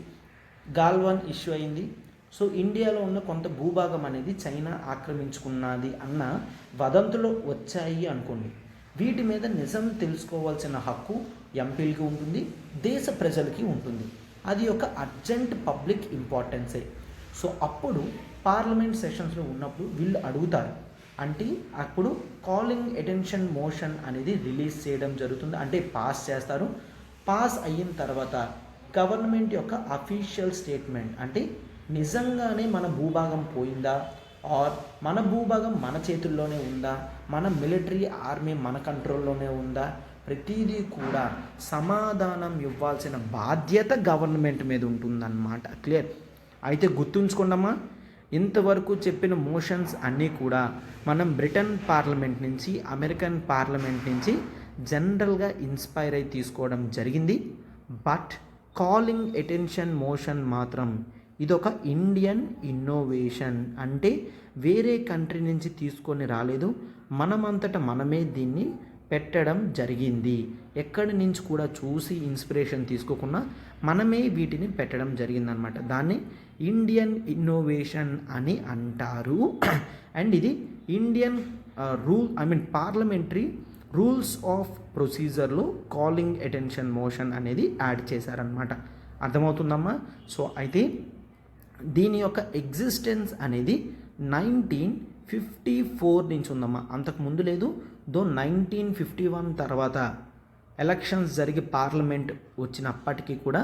Galwan issue అయింది. సో ఇండియాలో ఉన్న కొంత భూభాగం అనేది చైనా ఆక్రమించుకున్నది అన్న వదంతులు వచ్చాయి అనుకోండి. వీటి మీద నిజం తెలుసుకోవాల్సిన హక్కు ఎంపీలకి ఉంటుంది, దేశ ప్రజలకి ఉంటుంది. అది ఒక అర్జెంట్ పబ్లిక్ ఇంపార్టెన్సే. సో అప్పుడు పార్లమెంట్ సెషన్స్లో ఉన్నప్పుడు వీళ్ళు అడుగుతారు. అంటే అప్పుడు కాలింగ్ అటెన్షన్ మోషన్ అనేది రిలీజ్ చేయడం జరుగుతుంది, అంటే పాస్ చేస్తారు. పాస్ అయిన తర్వాత గవర్నమెంట్ యొక్క అఫీషియల్ స్టేట్మెంట్, అంటే నిజంగానే మన భూభాగం పోయిందా, ఆర్ మన భూభాగం మన చేతుల్లోనే ఉందా, మన మిలిటరీ ఆర్మీ మన కంట్రోల్లోనే ఉందా, ప్రతిదీ కూడా సమాధానం ఇవ్వాల్సిన బాధ్యత గవర్నమెంట్ మీద ఉంటుందన్నమాట. క్లియర్? అయితే గుర్తుంచుకోండమ్మా, ఇంతవరకు చెప్పిన మోషన్స్ అన్నీ కూడా మనం బ్రిటన్ పార్లమెంట్ నుంచి, అమెరికన్ పార్లమెంట్ నుంచి జనరల్గా ఇన్స్పైర్ అయి తీసుకోవడం జరిగింది. బట్ కాలింగ్ అటెన్షన్ మోషన్ మాత్రం ఇదొక ఇండియన్ ఇన్నోవేషన్, అంటే వేరే కంట్రీ నుంచి తీసుకొని రాలేదు, మనమంతట మనమే దీన్ని పెట్టడం జరిగింది. ఎక్కడి నుంచి కూడా చూసి ఇన్స్పిరేషన్ తీసుకోకుండా మనమే వీటిని పెట్టడం జరిగిందనమాట. దాన్ని ఇండియన్ ఇన్నోవేషన్ అని అంటారు. అండ్ ఇది ఇండియన్ పార్లమెంటరీ రూల్స్ ఆఫ్ ప్రొసీజర్లో కాలింగ్ అటెన్షన్ మోషన్ అనేది యాడ్ చేశారనమాట. అర్థమవుతుందమ్మా? సో అయితే దీని యొక్క ఎగ్జిస్టెన్స్ అనేది 1954 నుంచి ఉందమ్మా, అంతకు ముందు లేదు. 1951 తర్వాత ఎలక్షన్స్ జరిగి పార్లమెంట్ వచ్చినప్పటికీ కూడా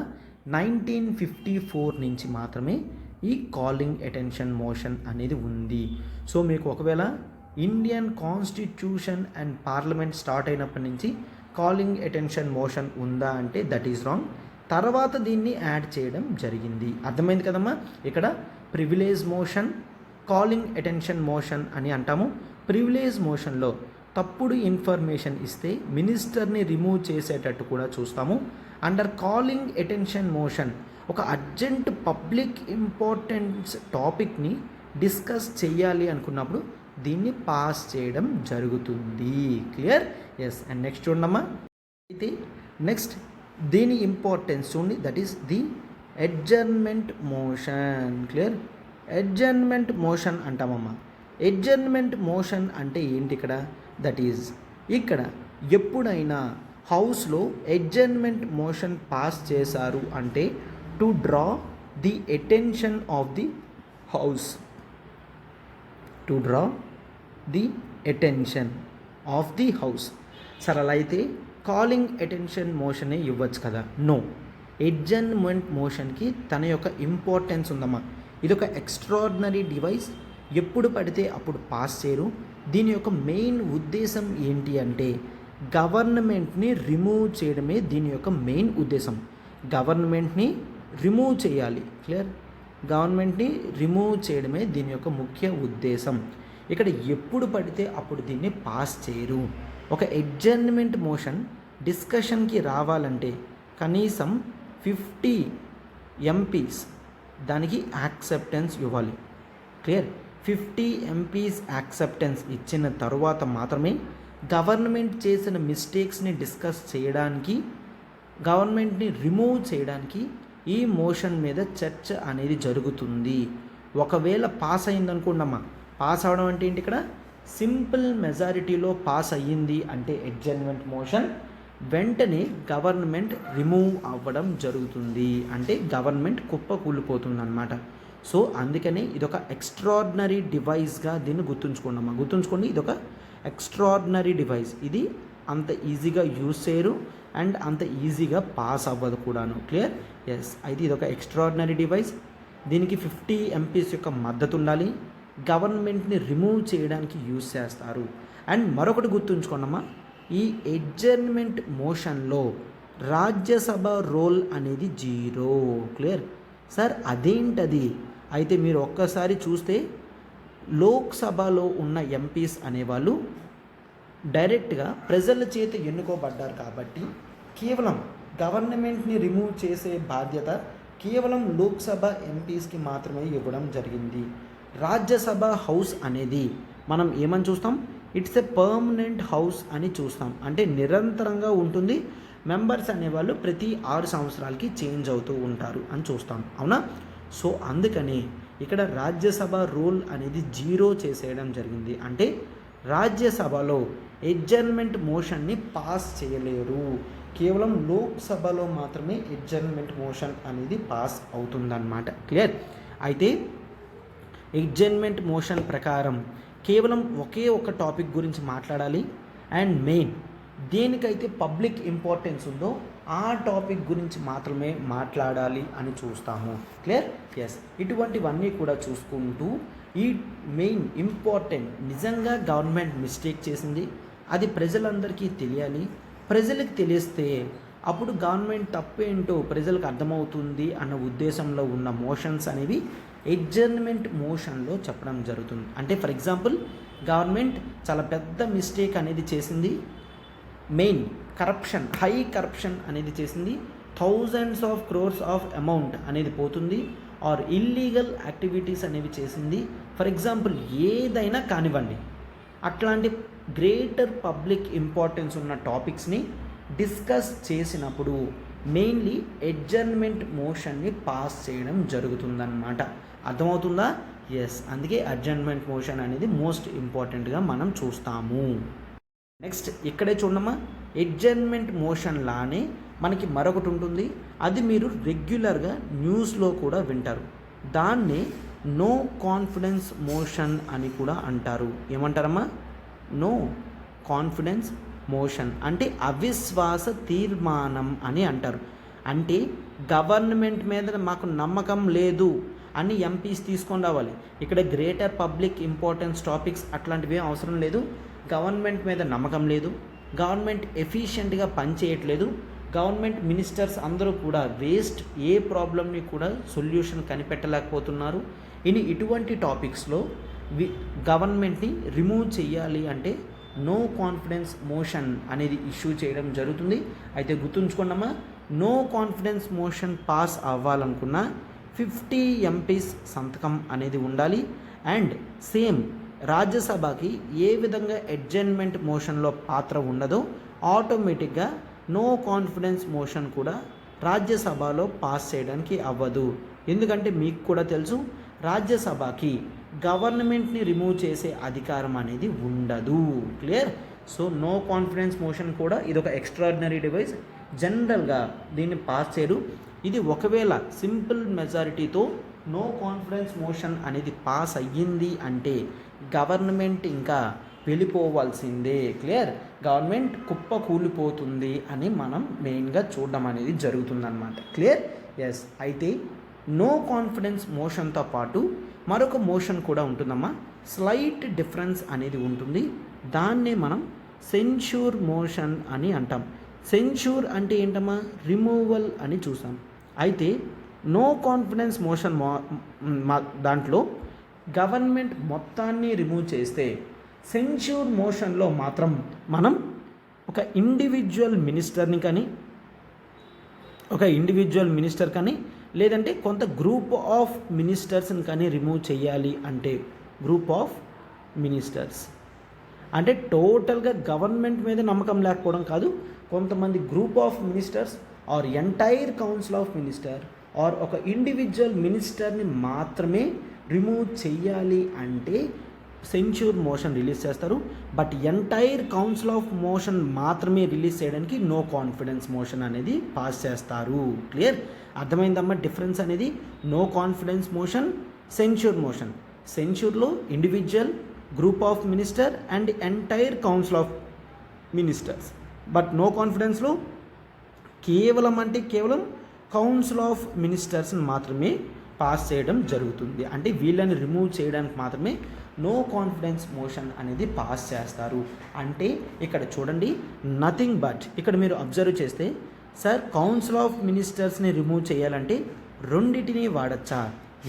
1954 నుంచి మాత్రమే ఈ కాలింగ్ అటెన్షన్ మోషన్ అనేది ఉంది. సో మీకు ఒకవేళ Indian constitution and parliament start అయినప్పటి నుంచి కాలింగ్ అటెన్షన్ మోషన్ ఉందా అంటే దట్ ఈజ్ రాంగ్. తర్వాత దీన్ని యాడ్ చేయడం జరిగింది. అర్థమైంది కదమ్మా? ఇక్కడ privilege motion, calling attention motion అని అంటాము. ప్రివిలేజ్ మోషన్లో తప్పుడు ఇన్ఫర్మేషన్ ఇస్తే మినిస్టర్ని రిమూవ్ చేసేటట్టు కూడా చూస్తాము. అండర్ కాలింగ్ అటెన్షన్ మోషన్ ఒక అర్జెంట్ పబ్లిక్ ఇంపార్టెన్స్ టాపిక్ని డిస్కస్ చేయాలి అనుకున్నప్పుడు దీన్ని పాస్ చేయడం జరుగుతుంది. క్లియర్? ఎస్. అండ్ నెక్స్ట్ చూడమ్మా, అయితే నెక్స్ట్ దీని ఇంపార్టెన్స్ చూడండి, that is the adjournment motion. Clear? Adjournment motion అంటామమ్మా. అడ్జర్న్మెంట్ మోషన్ అంటే ఏంటి ఇక్కడ? దట్ ఈజ్ ఇక్కడ ఎప్పుడైనా హౌస్లో అడ్జర్న్మెంట్ మోషన్ పాస్ చేశారు అంటే to draw the attention of the house, to draw the attention of the house. సరే, అలా అయితే కాలింగ్ అటెన్షన్ మోషనే ఇవ్వచ్చు కదా? నో, అడ్జర్న్మెంట్ మోషన్కి తన యొక్క ఇంపార్టెన్స్ ఉందమ్మా. ఇది ఒక ఎక్స్ట్రాడినరీ డివైస్, ఎప్పుడు పడితే అప్పుడు పాస్ చేయరు. దీని యొక్క మెయిన్ ఉద్దేశం ఏంటి అంటే గవర్నమెంట్ని రిమూవ్ చేయడమే దీని యొక్క మెయిన్ ఉద్దేశం. గవర్నమెంట్ని రిమూవ్ చేయాలి. క్లియర్? గవర్నమెంట్ని రిమూవ్ చేయడమే దీని యొక్క ముఖ్య ఉద్దేశం. ఇక్కడ ఎప్పుడు పడితే అప్పుడు దీన్ని పాస్ చేయరు. ఒక అడ్జర్న్మెంట్ మోషన్ డిస్కషన్కి రావాలంటే కనీసం 50 ఎంపీస్ దానికి యాక్సెప్టెన్స్ ఇవ్వాలి. క్లియర్? 50 ఎంపీస్ యాక్సెప్టెన్స్ ఇచ్చిన తరువాత మాత్రమే గవర్నమెంట్ చేసిన మిస్టేక్స్ని డిస్కస్ చేయడానికి, గవర్నమెంట్ని రిమూవ్ చేయడానికి ఈ మోషన్ మీద చర్చ అనేది జరుగుతుంది. ఒకవేళ పాస్ అయిందనుకోండమ్మా, పాస్ అవడం అంటే ఏంటి? ఇక్కడ సింపుల్ మెజారిటీలో పాస్ అయ్యింది అంటే అడ్జర్న్మెంట్ మోషన్, వెంటనే గవర్నమెంట్ రిమూవ్ అవ్వడం జరుగుతుంది, అంటే గవర్నమెంట్ కుప్పకూలిపోతుంది అన్నమాట. సో అందుకని ఇదొక ఎక్స్ట్రాడినరీ డివైస్గా దీన్ని గుర్తుంచుకోండమ్మా. గుర్తుంచుకోండి, ఇదొక ఎక్స్ట్రాడినరీ డివైస్. ఇది అంత ఈజీగా యూజ్ చేయరు అండ్ అంత ఈజీగా పాస్ అవ్వదు కూడాను. క్లియర్? ఎస్. అయితే ఇదొక ఎక్స్ట్రాడినరీ డివైస్, దీనికి 50 ఎంపీస్ యొక్క మద్దతు ఉండాలి, గవర్నమెంట్ని రిమూవ్ చేయడానికి యూజ్ చేస్తారు. అండ్ మరొకటి గుర్తుంచుకోండమ్మా, ఈ అడ్జర్న్మెంట్ మోషన్లో రాజ్యసభ రోల్ అనేది 0. క్లియర్? సార్ అదేంటది? అయితే మీరు ఒక్కసారి చూస్తే లోక్సభలో ఉన్న ఎంపీస్ అనేవాళ్ళు డైరెక్ట్గా ప్రజల చేత ఎన్నుకోబడ్డారు కాబట్టి కేవలం గవర్నమెంట్ని రిమూవ్ చేసే బాధ్యత కేవలం లోక్సభ ఎంపీస్కి మాత్రమే ఇవ్వడం జరిగింది. రాజ్యసభ హౌస్ అనేది మనం ఏమని చూస్తాం? ఇట్స్ ఎ పర్మనెంట్ హౌస్ అని చూస్తాం, అంటే నిరంతరంగా ఉంటుంది. మెంబర్స్ అనేవాళ్ళు ప్రతి 6 సంవత్సరాలకి చేంజ్ అవుతూ ఉంటారు అని చూస్తాం, అవునా? సో అందుకని ఇక్కడ రాజ్యసభ రూల్ అనేది 0 చేసేయడం జరిగింది. అంటే రాజ్యసభలో అడ్జర్న్మెంట్ మోషన్ని పాస్ చేయలేరు, కేవలం లోక్సభలో మాత్రమే అడ్జర్న్మెంట్ మోషన్ అనేది పాస్ అవుతుందన్నమాట. క్లియర్? అయితే ఎడ్జర్న్మెంట్ మోషన్ ప్రకారం కేవలం ఒకే ఒక టాపిక్ గురించి మాట్లాడాలి అండ్ మెయిన్ దేనికైతే పబ్లిక్ ఇంపార్టెన్స్ ఉందో ఆ టాపిక్ గురించి మాత్రమే మాట్లాడాలి అని చూస్తాము. క్లియర్? ఎస్. ఇటువంటివన్నీ కూడా చూసుకుంటూ ఈ మెయిన్ ఇంపార్టెంట్ నిజంగా గవర్నమెంట్ మిస్టేక్ చేసింది, అది ప్రజలందరికీ తెలియాలి. ప్రజలకు తెలిస్తే అప్పుడు గవర్నమెంట్ తప్పేంటో ప్రజలకు అర్థమవుతుంది అన్న ఉద్దేశంలో ఉన్న మోషన్స్ అనేవి ఎడ్జర్న్మెంట్ మోషన్లో చెప్పడం జరుగుతుంది. అంటే ఫర్ ఎగ్జాంపుల్ గవర్నమెంట్ చాలా పెద్ద మిస్టేక్ అనేది చేసింది, మెయిన్ కరప్షన్, హై కరప్షన్ అనేది చేసింది, thousands of crores of amount అనేది పోతుంది, ఆర్ ఇల్లీగల్ యాక్టివిటీస్ అనేవి చేసింది. ఫర్ ఎగ్జాంపుల్ ఏదైనా కానివ్వండి, అట్లాంటి గ్రేటర్ పబ్లిక్ ఇంపార్టెన్స్ ఉన్న టాపిక్స్ని డిస్కస్ చేసినప్పుడు మెయిన్లీ ఎడ్జర్న్మెంట్ మోషన్ని పాస్ చేయడం జరుగుతుందన్నమాట. అర్థమవుతుందా? ఎస్. అందుకే అడ్జర్న్మెంట్ మోషన్ అనేది మోస్ట్ ఇంపార్టెంట్గా మనం చూస్తాము. నెక్స్ట్ ఇక్కడే చూడమ్మా, ఎడ్జర్న్మెంట్ మోషన్ లానే మనకి మరొకటి ఉంటుంది, అది మీరు రెగ్యులర్గా న్యూస్లో కూడా వింటారు. దాన్ని నో కాన్ఫిడెన్స్ మోషన్ అని కూడా అంటారు. ఏమంటారమ్మా? నో కాన్ఫిడెన్స్ మోషన్ అంటే అవిశ్వాస తీర్మానం అని అంటారు. అంటే గవర్నమెంట్ మీద మాకు నమ్మకం లేదు అని ఎంపీస్ తీసుకొని రావాలి. ఇక్కడ గ్రేటర్ పబ్లిక్ ఇంపార్టెన్స్ టాపిక్స్ అట్లాంటివి అవసరం లేదు. గవర్నమెంట్ మీద నమ్మకం లేదు, గవర్నమెంట్ ఎఫిషియెంట్గా పనిచేయట్లేదు, గవర్నమెంట్ మినిస్టర్స్ అందరూ కూడా వేస్ట్, ఏ ప్రాబ్లమ్ని కూడా సొల్యూషన్ కనిపెట్టలేకపోతున్నారు. ఇటువంటి టాపిక్స్లో గవర్నమెంట్ని రిమూవ్ చేయాలి అంటే నో కాన్ఫిడెన్స్ మోషన్ అనేది ఇష్యూ చేయడం జరుగుతుంది. అయితే గుర్తుంచుకోండమ్మా, నో కాన్ఫిడెన్స్ మోషన్ పాస్ అవ్వాలనుకున్న 50 ఎంపీస్ సంతకం అనేది ఉండాలి. అండ్ సేమ్ రాజ్యసభకి ఏ విధంగా అడ్జర్న్మెంట్ మోషన్లో పాత్ర ఉండదో ఆటోమేటిక్గా నో కాన్ఫిడెన్స్ మోషన్ కూడా రాజ్యసభలో పాస్ చేయడానికి అవ్వదు. ఎందుకంటే మీకు కూడా తెలుసు, రాజ్యసభకి గవర్నమెంట్ని రిమూవ్ చేసే అధికారం అనేది ఉండదు. Clear? So no confidence motion కూడా ఇది ఒక ఎక్స్ట్రాడినరీ డివైస్, జనరల్గా దీన్ని పాస్ చేయరు. ఇది ఒకవేళ సింపుల్ మెజారిటీతో నో కాన్ఫిడెన్స్ మోషన్ అనేది పాస్ అయ్యింది అంటే గవర్నమెంట్ ఇంకా వెళ్ళిపోవాల్సిందే. క్లియర్? గవర్నమెంట్ కుప్ప కూలిపోతుంది అని మనం మెయిన్గా చూడడం అనేది జరుగుతుందన్నమాట. క్లియర్? ఎస్. అయితే నో కాన్ఫిడెన్స్ మోషన్తో పాటు మరొక మోషన్ కూడా ఉంటుందమ్మా, స్లైట్ డిఫరెన్స్ అనేది ఉంటుంది. దాన్నే మనం సెన్ష్యూర్ మోషన్ అని అంటాం. సెన్ష్యూర్ అంటే ఏంటమ్మా? రిమూవల్ అని చూసాం. అయితే నో కాన్ఫిడెన్స్ మోషన్ దాంట్లో గవర్నమెంట్ మొత్తాన్ని రిమూవ్ చేస్తే, సెన్ష్యూర్ మోషన్లో మాత్రం మనం ఒక ఇండివిజువల్ మినిస్టర్ కానీ లేదంటే కొంత గ్రూప్ ఆఫ్ మినిస్టర్స్ని కానీ రిమూవ్ చేయాలి అంటే గ్రూప్ ఆఫ్ మినిస్టర్స్ అంటే టోటల్గా గవర్నమెంట్ మీద నమ్మకం లేకపోవడం కాదు, కొంతమంది group of ministers or entire council of minister or ఒక ఇండివిజువల్ మినిస్టర్ని మాత్రమే రిమూవ్ చేయాలి అంటే సెన్ష్యూర్ మోషన్ రిలీజ్ చేస్తారు. But entire council of motion మాత్రమే రిలీజ్ చేయడానికి నో కాన్ఫిడెన్స్ మోషన్ అనేది పాస్ చేస్తారు. క్లియర్? అర్థమైందమ్మా డిఫరెన్స్ అనేది? No confidence motion, censure motion. సెన్ష్యూర్లో individual, group of minister and entire council of ministers. But no కాన్ఫిడెన్స్లో కేవలం కౌన్సిల్ ఆఫ్ మినిస్టర్స్ని మాత్రమే పాస్ చేయడం జరుగుతుంది. అంటే వీళ్ళని రిమూవ్ చేయడానికి మాత్రమే నో కాన్ఫిడెన్స్ మోషన్ అనేది పాస్ చేస్తారు. అంటే ఇక్కడ చూడండి, నథింగ్ బట్ ఇక్కడ మీరు అబ్జర్వ్ చేస్తే, సార్ కౌన్సిల్ ఆఫ్ మినిస్టర్స్ని రిమూవ్ చేయాలంటే రెండిటిని వాడచ్చా?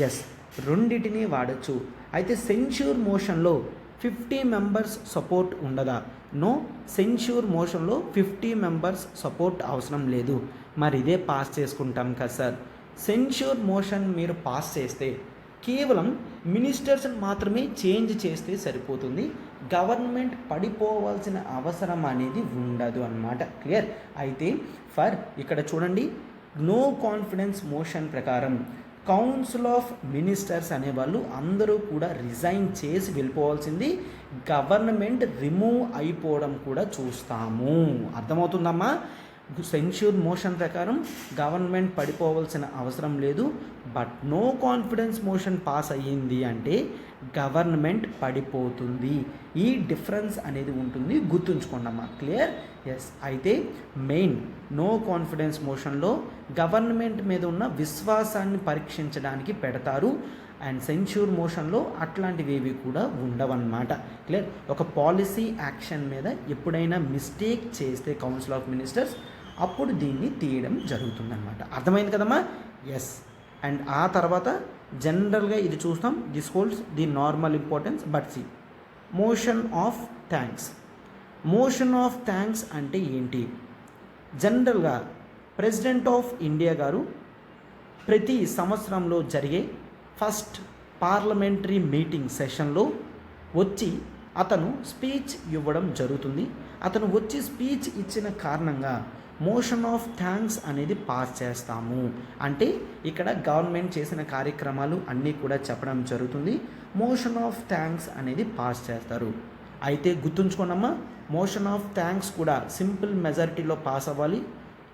ఎస్, రెండిటిని వాడచ్చు. అయితే సెన్ష్యూర్ మోషన్లో 50 మెంబర్స్ సపోర్ట్ ఉండదా? నో, సెన్ష్యూర్ మోషన్లో 50 మెంబర్స్ సపోర్ట్ అవసరం లేదు. మరి ఇదే పాస్ చేసుకుంటాం కదా సార్. సెన్ష్యూర్ మోషన్ మీరు పాస్ చేస్తే కేవలం మినిస్టర్స్ని మాత్రమే చేంజ్ చేస్తే సరిపోతుంది, గవర్నమెంట్ పడిపోవాల్సిన అవసరం అనేది ఉండదు అన్నమాట. క్లియర్? అయితే ఇక్కడ చూడండి, నో కాన్ఫిడెన్స్ మోషన్ ప్రకారం కౌన్సిల్ ఆఫ్ మినిస్టర్స్ అనేవాళ్ళు అందరూ కూడా రిజైన్ చేసి వెళ్ళిపోవాల్సింది, గవర్నమెంట్ రిమూవ్ అయిపోవడం కూడా చూస్తాము. అర్థమవుతుందమ్మా? సెన్ష్యూర్ మోషన్ ప్రకారం గవర్నమెంట్ పడిపోవాల్సిన అవసరం లేదు. But no confidence motion pass అయ్యింది అంటే గవర్నమెంట్ పడిపోతుంది. ఈ డిఫరెన్స్ అనేది ఉంటుంది, గుర్తుంచుకోండి అమ్మా. క్లియర్? ఎస్. అయితే మెయిన్ నో కాన్ఫిడెన్స్ మోషన్లో గవర్నమెంట్ మీద ఉన్న విశ్వాసాన్ని పరీక్షించడానికి పెడతారు. అండ్ సెన్ష్యూర్ మోషన్లో అట్లాంటివి కూడా ఉండవన్నమాట. క్లియర్? ఒక పాలసీ యాక్షన్ మీద ఎప్పుడైనా మిస్టేక్ చేస్తే కౌన్సిల్ ఆఫ్ మినిస్టర్స్ అప్పుడు దీన్ని తీయడం జరుగుతుందన్నమాట. అర్థమైంది కదమ్మా? ఎస్. అండ్ ఆ తర్వాత జనరల్గా ఇది చూస్తాం, this holds the normal importance. But see motion of thanks. Motion of thanks అంటే ఏంటి? జనరల్గా ప్రెసిడెంట్ ఆఫ్ ఇండియా గారు ప్రతి సంవత్సరంలో జరిగే ఫస్ట్ పార్లమెంటరీ మీటింగ్ సెషన్లో వచ్చి అతను స్పీచ్ ఇవ్వడం జరుగుతుంది. అతను వచ్చి స్పీచ్ ఇచ్చిన కారణంగా మోషన్ ఆఫ్ థ్యాంక్స్ అనేది పాస్ చేస్తాము. అంటే ఇక్కడ గవర్నమెంట్ చేసిన కార్యక్రమాలు అన్నీ కూడా చెప్పడం జరుగుతుంది. మోషన్ ఆఫ్ థ్యాంక్స్ అనేది పాస్ చేస్తారు. అయితే గుర్తుంచుకోండమ్మా, మోషన్ ఆఫ్ థ్యాంక్స్ కూడా సింపుల్ మెజారిటీలో పాస్ అవ్వాలి.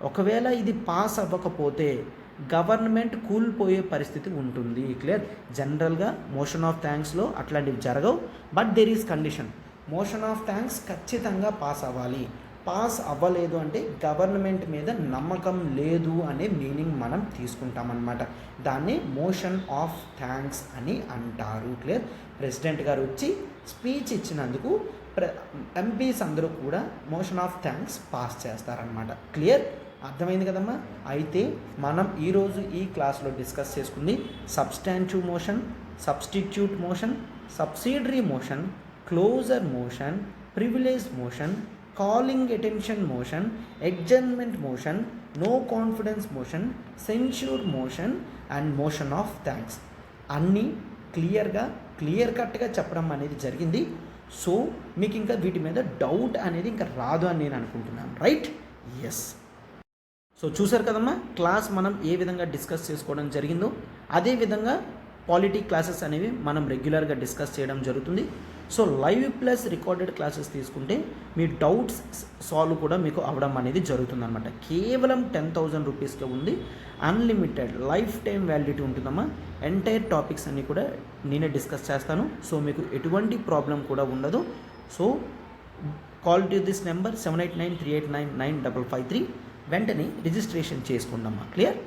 ఒకవేళ ఇది పాస్ అవ్వకపోతే గవర్నమెంట్ కూలిపోయే పరిస్థితి ఉంటుంది. క్లియర్? జనరల్గా మోషన్ ఆఫ్ థ్యాంక్స్లో అట్లాంటివి జరగవు. But there is condition. Motion of thanks ఖచ్చితంగా పాస్ అవ్వాలి. పాస్ అవ్వలేదు అంటే గవర్నమెంట్ మీద నమ్మకం లేదు అనే మీనింగ్ మనం తీసుకుంటామన్నమాట. దాన్ని మోషన్ ఆఫ్ థ్యాంక్స్ అని అంటారు. క్లియర్? ప్రెసిడెంట్ గారు వచ్చి స్పీచ్ ఇచ్చినందుకు ఎంపీస్ అందరూ కూడా మోషన్ ఆఫ్ థ్యాంక్స్ పాస్ చేస్తారనమాట. క్లియర్? అర్థమైంది కదమ్మా? అయితే మనం ఈరోజు ఈ క్లాస్లో డిస్కస్ చేసుకుంది substantive motion, substitute motion, subsidiary motion, closure motion, privilege motion, calling attention motion, adjournment motion, no confidence motion, censure motion and motion of thanks అన్నీ క్లియర్ కట్గా చెప్పడం అనేది జరిగింది. సో మీకు ఇంకా వీటి మీద డౌట్ అనేది ఇంకా రాదు అని నేను అనుకుంటున్నాను. రైట్? ఎస్. సో చూసారు కదమ్మా, క్లాస్ మనం ఏ విధంగా డిస్కస్ చేసుకోవడం జరిగిందో అదేవిధంగా పాలిటీ క్లాసెస్ అనేవి మనం రెగ్యులర్గా డిస్కస్ చేయడం జరుగుతుంది. So live plus recorded classes తీసుకుంటే మీ డౌట్స్ సాల్వ్ కూడా మీకు అవ్వడం అనేది జరుగుతుందన్నమాట. కేవలం 10,000 రూపీస్కే ఉంది. అన్లిమిటెడ్ లైఫ్ టైం వ్యాలిడిటీ ఉంటుందమ్మా. ఎంటైర్ టాపిక్స్ అన్నీ కూడా నేనే డిస్కస్ చేస్తాను. సో మీకు ఎటువంటి ప్రాబ్లం కూడా ఉండదు. So call to this number 7893899553 వెంటనే రిజిస్ట్రేషన్ చేసుకోండి అమ్మా. క్లియర్?